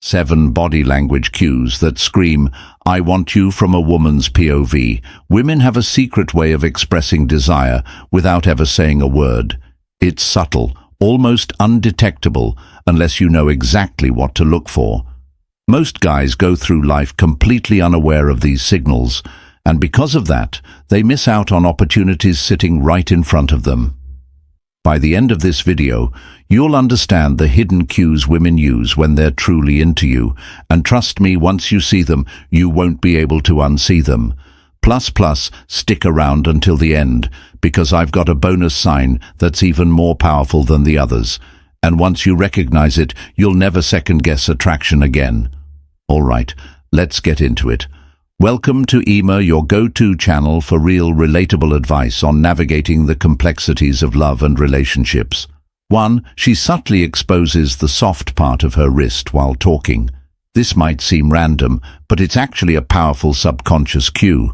7 body language cues that scream, "I want you" from a woman's POV. Women have a secret way of expressing desire without ever saying a word. It's subtle, almost undetectable, unless you know exactly what to look for. Most guys go through life completely unaware of these signals, and because of that, they miss out on opportunities sitting right in front of them. By the end of this video, you'll understand the hidden cues women use when they're truly into you, and trust me, once you see them, you won't be able to unsee them. Plus, stick around until the end, because I've got a bonus sign that's even more powerful than the others, and once you recognize it, you'll never second-guess attraction again. All right, let's get into it. Welcome to Ema, your go-to channel for real, relatable advice on navigating the complexities of love and relationships. 1. She subtly exposes the soft part of her wrist while talking. This might seem random, but it's actually a powerful subconscious cue.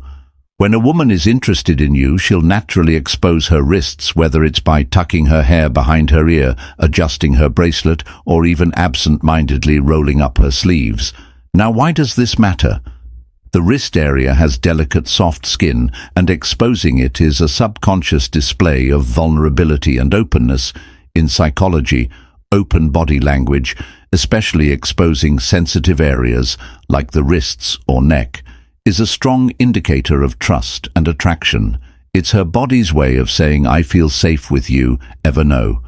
When a woman is interested in you, she'll naturally expose her wrists, whether it's by tucking her hair behind her ear, adjusting her bracelet, or even absent-mindedly rolling up her sleeves. Now, why does this matter? The wrist area has delicate, soft skin, and exposing it is a subconscious display of vulnerability and openness. In psychology, open body language, especially exposing sensitive areas like the wrists or neck, is a strong indicator of trust and attraction. It's her body's way of saying, "I feel safe with you, ever know."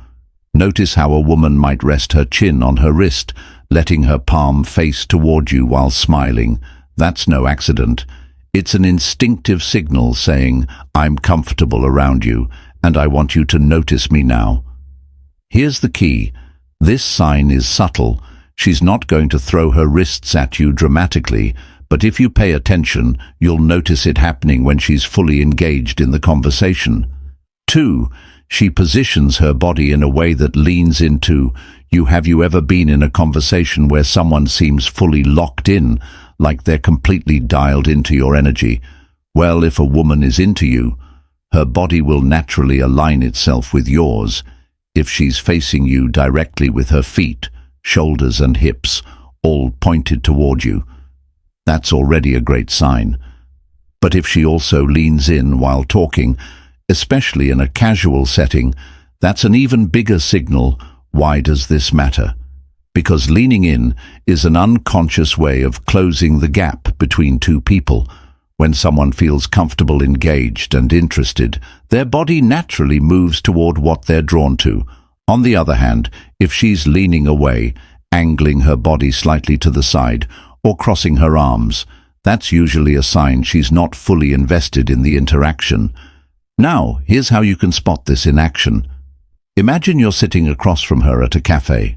Notice how a woman might rest her chin on her wrist, letting her palm face toward you while smiling. That's no accident. It's an instinctive signal saying, "I'm comfortable around you, and I want you to notice me now." Here's the key. This sign is subtle. She's not going to throw her wrists at you dramatically, but if you pay attention, you'll notice it happening when she's fully engaged in the conversation. 2. She positions her body in a way that leans into you. Have you ever been in a conversation where someone seems fully locked in, like they're completely dialed into your energy? Well, if a woman is into you, her body will naturally align itself with yours. If she's facing you directly with her feet, shoulders and hips all pointed toward you, that's already a great sign. But if she also leans in while talking, especially in a casual setting, that's an even bigger signal. Why does this matter? Because leaning in is an unconscious way of closing the gap between two people. When someone feels comfortable, engaged, and interested, their body naturally moves toward what they're drawn to. On the other hand, if she's leaning away, angling her body slightly to the side, or crossing her arms, that's usually a sign she's not fully invested in the interaction. Now, here's how you can spot this in action. Imagine you're sitting across from her at a cafe.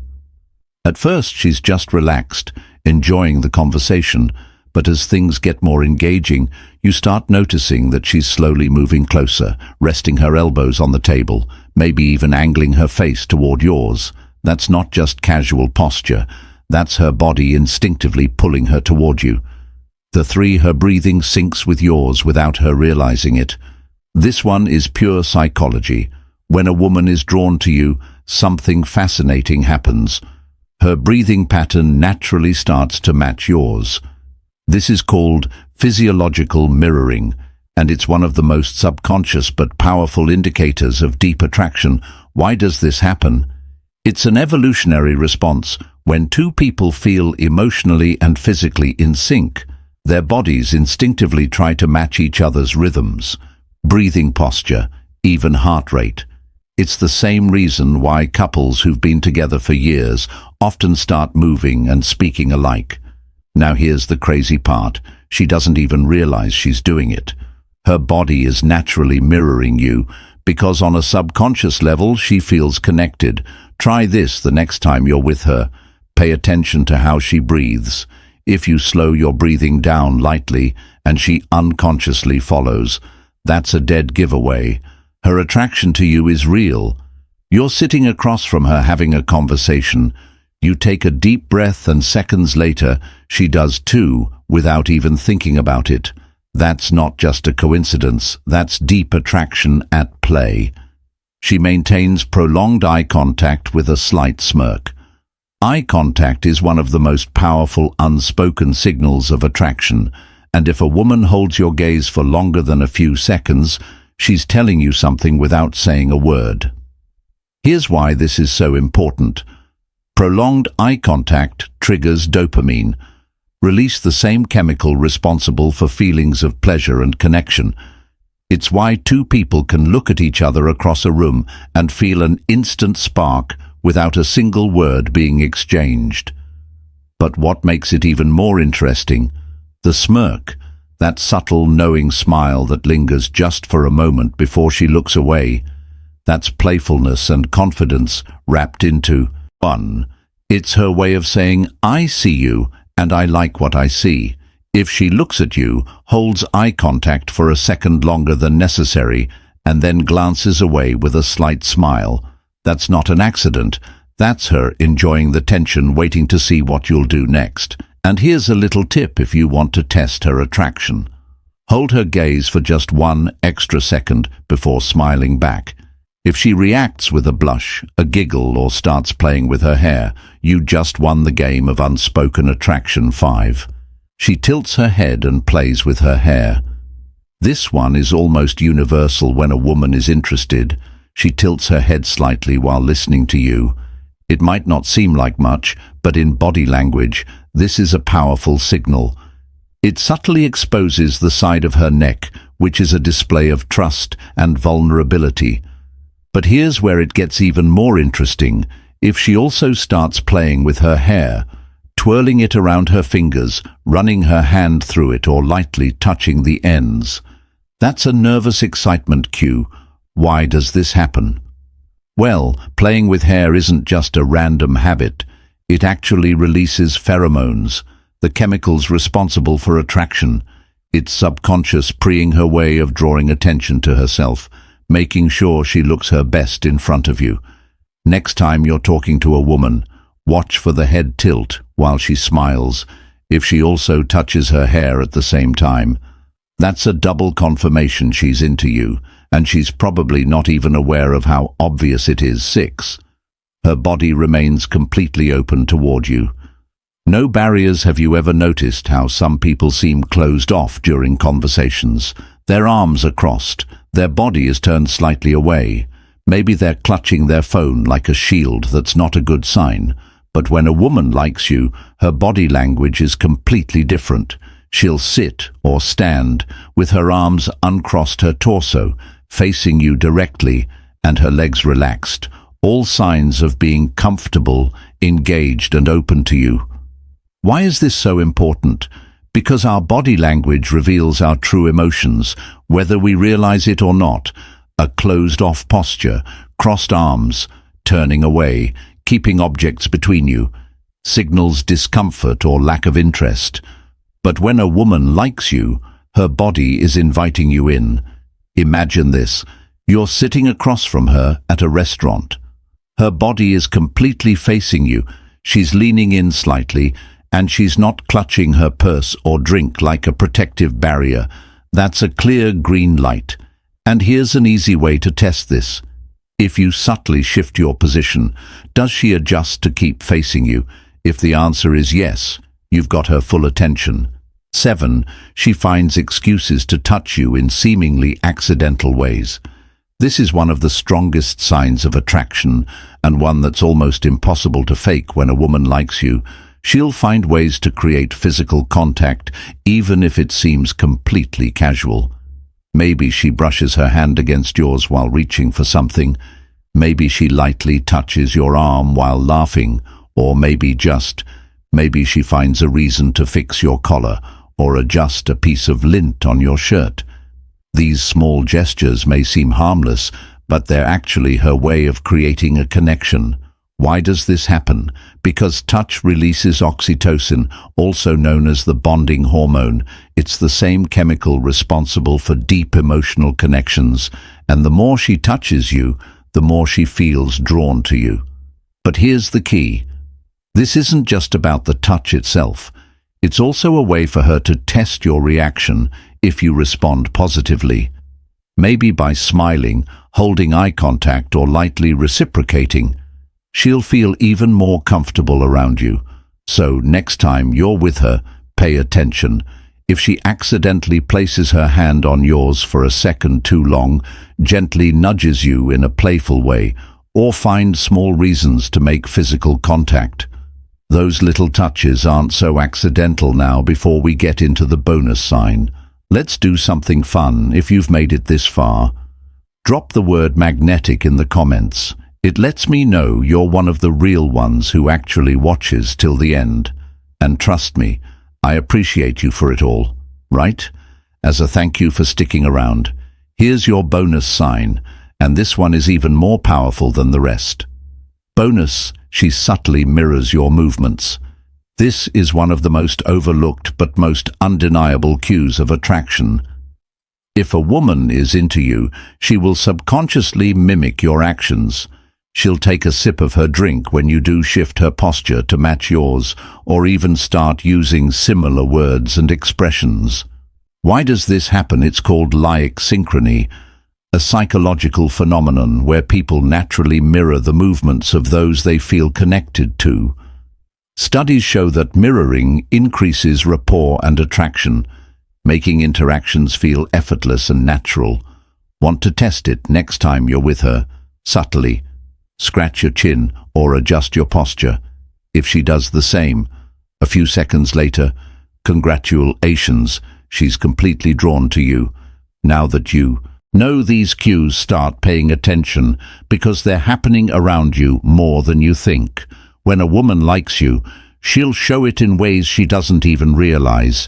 At first, she's just relaxed, enjoying the conversation, but as things get more engaging, you start noticing that she's slowly moving closer, resting her elbows on the table, maybe even angling her face toward yours. That's not just casual posture, that's her body instinctively pulling her toward you. 3. Her breathing syncs with yours without her realizing it. This one is pure psychology. When a woman is drawn to you, something fascinating happens. Her breathing pattern naturally starts to match yours. This is called physiological mirroring, and it's one of the most subconscious but powerful indicators of deep attraction. Why does this happen? It's an evolutionary response. When two people feel emotionally and physically in sync, their bodies instinctively try to match each other's rhythms, breathing posture, even heart rate. It's the same reason why couples who've been together for years often start moving and speaking alike. Now here's the crazy part. She doesn't even realize she's doing it. Her body is naturally mirroring you because on a subconscious level she feels connected. Try this the next time you're with her. Pay attention to how she breathes. If you slow your breathing down lightly and she unconsciously follows, that's a dead giveaway. Her attraction to you is real. You're sitting across from her having a conversation. You take a deep breath and seconds later, she does too, without even thinking about it. That's not just a coincidence, that's deep attraction at play. She maintains prolonged eye contact with a slight smirk. Eye contact is one of the most powerful unspoken signals of attraction, and if a woman holds your gaze for longer than a few seconds, she's telling you something without saying a word. Here's why this is so important. Prolonged eye contact triggers dopamine, release the same chemical responsible for feelings of pleasure and connection. It's why two people can look at each other across a room and feel an instant spark without a single word being exchanged. But what makes it even more interesting? The smirk, that subtle, knowing smile that lingers just for a moment before she looks away. That's playfulness and confidence wrapped into one. It's her way of saying, I see you and I like what I see. If she looks at you, holds eye contact for a second longer than necessary, and then glances away with a slight smile, that's not an accident. That's her enjoying the tension, waiting to see what you'll do next. And here's a little tip if you want to test her attraction. Hold her gaze for just 1 extra second before smiling back. If she reacts with a blush, a giggle, or starts playing with her hair, you just won the game of unspoken attraction 5. She tilts her head and plays with her hair. This one is almost universal when a woman is interested. She tilts her head slightly while listening to you. It might not seem like much, but in body language, this is a powerful signal. It subtly exposes the side of her neck, which is a display of trust and vulnerability. But here's where it gets even more interesting. If she also starts playing with her hair, twirling it around her fingers, running her hand through it, or lightly touching the ends, that's a nervous excitement cue. Why does this happen? Well, playing with hair isn't just a random habit. It actually releases pheromones, the chemicals responsible for attraction. It's subconscious, preing her way of drawing attention to herself, making sure she looks her best in front of you. Next time you're talking to a woman, watch for the head tilt while she smiles. If she also touches her hair at the same time, that's a double confirmation she's into you, and she's probably not even aware of how obvious it is. 6. Her body remains completely open toward you. No barriers. Have you ever noticed how some people seem closed off during conversations? Their arms are crossed, their body is turned slightly away. Maybe they're clutching their phone like a shield. That's not a good sign. But when a woman likes you, her body language is completely different. She'll sit or stand with her arms uncrossed, her torso facing you directly, and her legs relaxed, all signs of being comfortable, engaged, and open to you. Why is this so important? Because our body language reveals our true emotions, whether we realize it or not. A closed-off posture, crossed arms, turning away, keeping objects between you, signals discomfort or lack of interest. But when a woman likes you, her body is inviting you in. Imagine this. You're sitting across from her at a restaurant. Her body is completely facing you. She's leaning in slightly, and she's not clutching her purse or drink like a protective barrier. That's a clear green light. And here's an easy way to test this. If you subtly shift your position, does she adjust to keep facing you? If the answer is yes, you've got her full attention. 7. She finds excuses to touch you in seemingly accidental ways. This is one of the strongest signs of attraction, and one that's almost impossible to fake. When a woman likes you, she'll find ways to create physical contact, even if it seems completely casual. Maybe she brushes her hand against yours while reaching for something. Maybe she lightly touches your arm while laughing, or maybe she finds a reason to fix your collar or adjust a piece of lint on your shirt. These small gestures may seem harmless, but they're actually her way of creating a connection. Why does this happen? Because touch releases oxytocin, also known as the bonding hormone. It's the same chemical responsible for deep emotional connections, and the more she touches you, the more she feels drawn to you. But here's the key. This isn't just about the touch itself. It's also a way for her to test your reaction if you respond positively. Maybe by smiling, holding eye contact, or lightly reciprocating. she'll feel even more comfortable around you. So next time you're with her, pay attention. If she accidentally places her hand on yours for a second too long, gently nudges you in a playful way, or finds small reasons to make physical contact. Those little touches aren't so accidental now before we get into the bonus sign. Let's do something fun if you've made it this far. Drop the word magnetic in the comments. It lets me know you're one of the real ones who actually watches till the end. And trust me, I appreciate you for it all, right? As a thank you for sticking around, here's your bonus sign, and this one is even more powerful than the rest. Bonus, she subtly mirrors your movements. This is one of the most overlooked but most undeniable cues of attraction. If a woman is into you, she will subconsciously mimic your actions. She'll take a sip of her drink when you do shift her posture to match yours, or even start using similar words and expressions. Why does this happen? It's called like synchrony, a psychological phenomenon where people naturally mirror the movements of those they feel connected to. Studies show that mirroring increases rapport and attraction, making interactions feel effortless and natural. Want to test it next time you're with her? Subtly. Scratch your chin or adjust your posture. If she does the same, a few seconds later, congratulations, she's completely drawn to you. Now that you know these cues, start paying attention because they're happening around you more than you think. When a woman likes you, she'll show it in ways she doesn't even realize.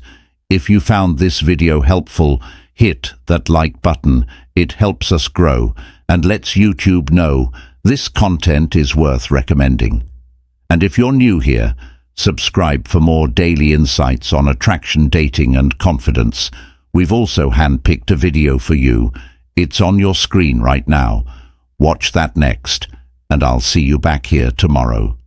If you found this video helpful, hit that like button. It helps us grow and lets YouTube know this content is worth recommending. And if you're new here, subscribe for more daily insights on attraction, dating, and confidence. We've also handpicked a video for you. It's on your screen right now. Watch that next, and I'll see you back here tomorrow.